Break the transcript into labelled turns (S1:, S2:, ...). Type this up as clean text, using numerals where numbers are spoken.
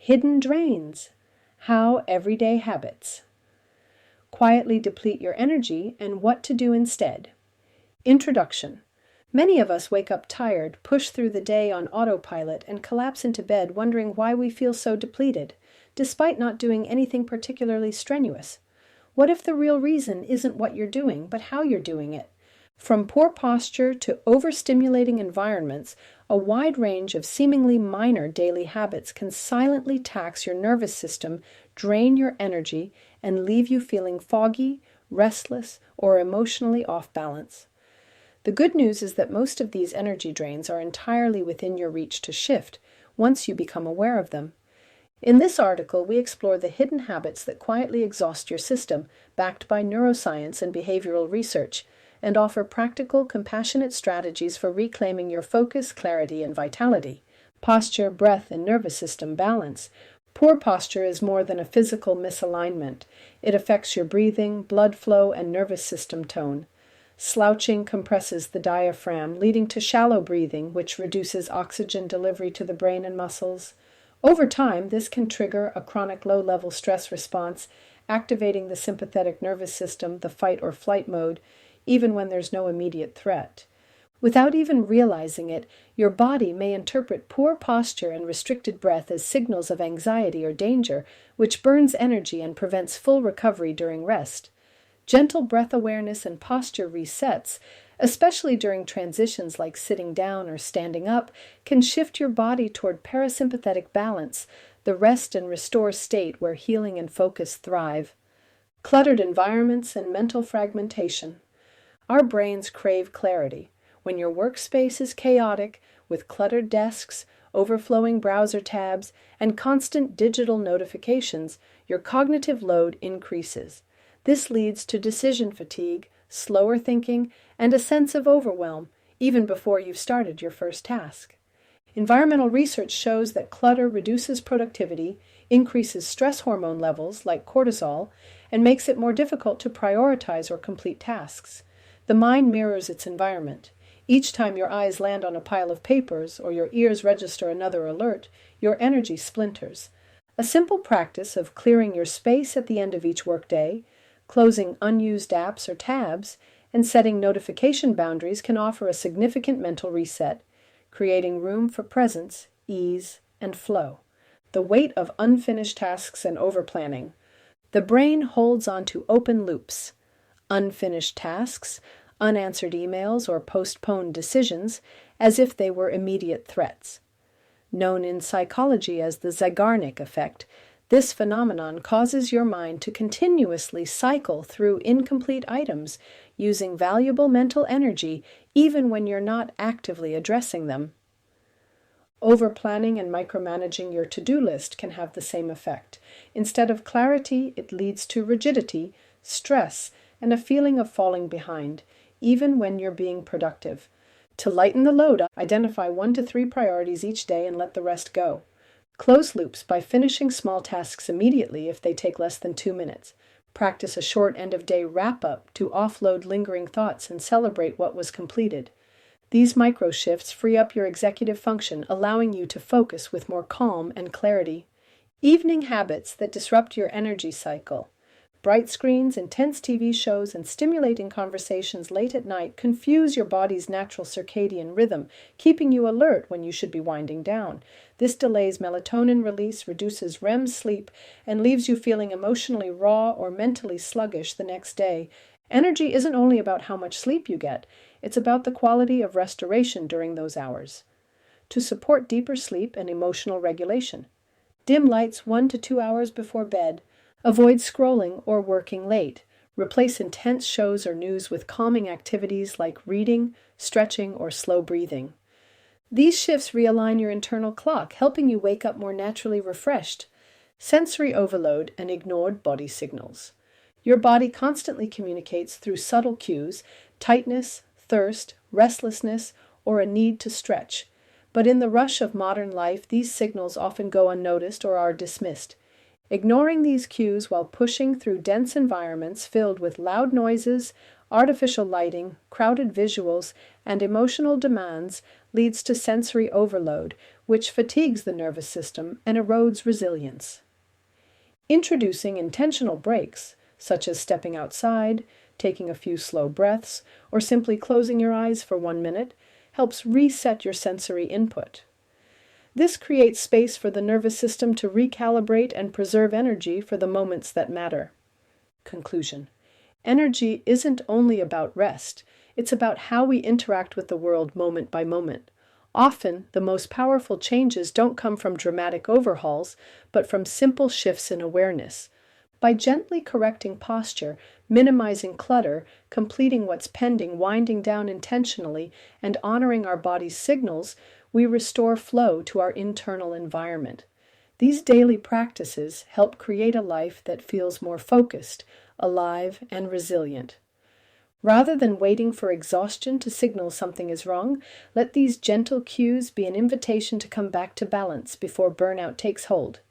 S1: Hidden drains. How everyday habits quietly deplete your energy and what to do instead. Introduction. Many of us wake up tired, push through the day on autopilot, and collapse into bed wondering why we feel so depleted, despite not doing anything particularly strenuous. What if the real reason isn't what you're doing, but how you're doing it? From poor posture to overstimulating environments, a wide range of seemingly minor daily habits can silently tax your nervous system, drain your energy, and leave you feeling foggy, restless, or emotionally off balance. The good news is that most of these energy drains are entirely within your reach to shift once you become aware of them. In this article, we explore the hidden habits that quietly exhaust your system, backed by neuroscience and behavioral research, and offer practical, compassionate strategies for reclaiming your focus, clarity, and vitality. Posture, breath, and nervous system balance. Poor posture is more than a physical misalignment. It affects your breathing, blood flow, and nervous system tone. Slouching compresses the diaphragm, leading to shallow breathing, which reduces oxygen delivery to the brain and muscles. Over time, this can trigger a chronic low-level stress response, activating the sympathetic nervous system, the fight or flight mode, even when there's no immediate threat. Without even realizing it, your body may interpret poor posture and restricted breath as signals of anxiety or danger, which burns energy and prevents full recovery during rest. Gentle breath awareness and posture resets, especially during transitions like sitting down or standing up, can shift your body toward parasympathetic balance, the rest and restore state where healing and focus thrive. Cluttered environments and mental fragmentation. Our brains crave clarity. When your workspace is chaotic, with cluttered desks, overflowing browser tabs, and constant digital notifications, your cognitive load increases. This leads to decision fatigue, slower thinking, and a sense of overwhelm, even before you've started your first task. Environmental research shows that clutter reduces productivity, increases stress hormone levels like cortisol, and makes it more difficult to prioritize or complete tasks. The mind mirrors its environment. Each time your eyes land on a pile of papers or your ears register another alert, your energy splinters. A simple practice of clearing your space at the end of each workday, closing unused apps or tabs, and setting notification boundaries can offer a significant mental reset, creating room for presence, ease, and flow. The weight of unfinished tasks and overplanning. The brain holds on to open loops. Unfinished tasks, unanswered emails, or postponed decisions as if they were immediate threats. Known in psychology as the Zeigarnik effect, this phenomenon causes your mind to continuously cycle through incomplete items, using valuable mental energy even when you're not actively addressing them. Overplanning and micromanaging your to-do list can have the same effect. Instead of clarity, it leads to rigidity, stress, and a feeling of falling behind, even when you're being productive. To lighten the load, identify 1 to 3 priorities each day and let the rest go. Close loops by finishing small tasks immediately if they take less than 2 minutes. Practice a short end-of-day wrap-up to offload lingering thoughts and celebrate what was completed. These micro-shifts free up your executive function, allowing you to focus with more calm and clarity. Evening habits that disrupt your energy cycle. Bright screens, intense TV shows, and stimulating conversations late at night confuse your body's natural circadian rhythm, keeping you alert when you should be winding down. This delays melatonin release, reduces REM sleep, and leaves you feeling emotionally raw or mentally sluggish the next day. Energy isn't only about how much sleep you get, it's about the quality of restoration during those hours. To support deeper sleep and emotional regulation. Dim lights 1 to 2 hours before bed. Avoid scrolling or working late. Replace intense shows or news with calming activities like reading, stretching, or slow breathing. These shifts realign your internal clock, helping you wake up more naturally refreshed. Sensory overload and ignored body signals. Your body constantly communicates through subtle cues, tightness, thirst, restlessness, or a need to stretch. But in the rush of modern life, these signals often go unnoticed or are dismissed. Ignoring these cues while pushing through dense environments filled with loud noises, artificial lighting, crowded visuals, and emotional demands leads to sensory overload, which fatigues the nervous system and erodes resilience. Introducing intentional breaks, such as stepping outside, taking a few slow breaths, or simply closing your eyes for 1 minute, helps reset your sensory input. This creates space for the nervous system to recalibrate and preserve energy for the moments that matter. Conclusion. Energy isn't only about rest, it's about how we interact with the world moment by moment. Often, the most powerful changes don't come from dramatic overhauls, but from simple shifts in awareness. By gently correcting posture, minimizing clutter, completing what's pending, winding down intentionally, and honoring our body's signals, we restore flow to our internal environment. These daily practices help create a life that feels more focused, alive, and resilient. Rather than waiting for exhaustion to signal something is wrong, let these gentle cues be an invitation to come back to balance before burnout takes hold.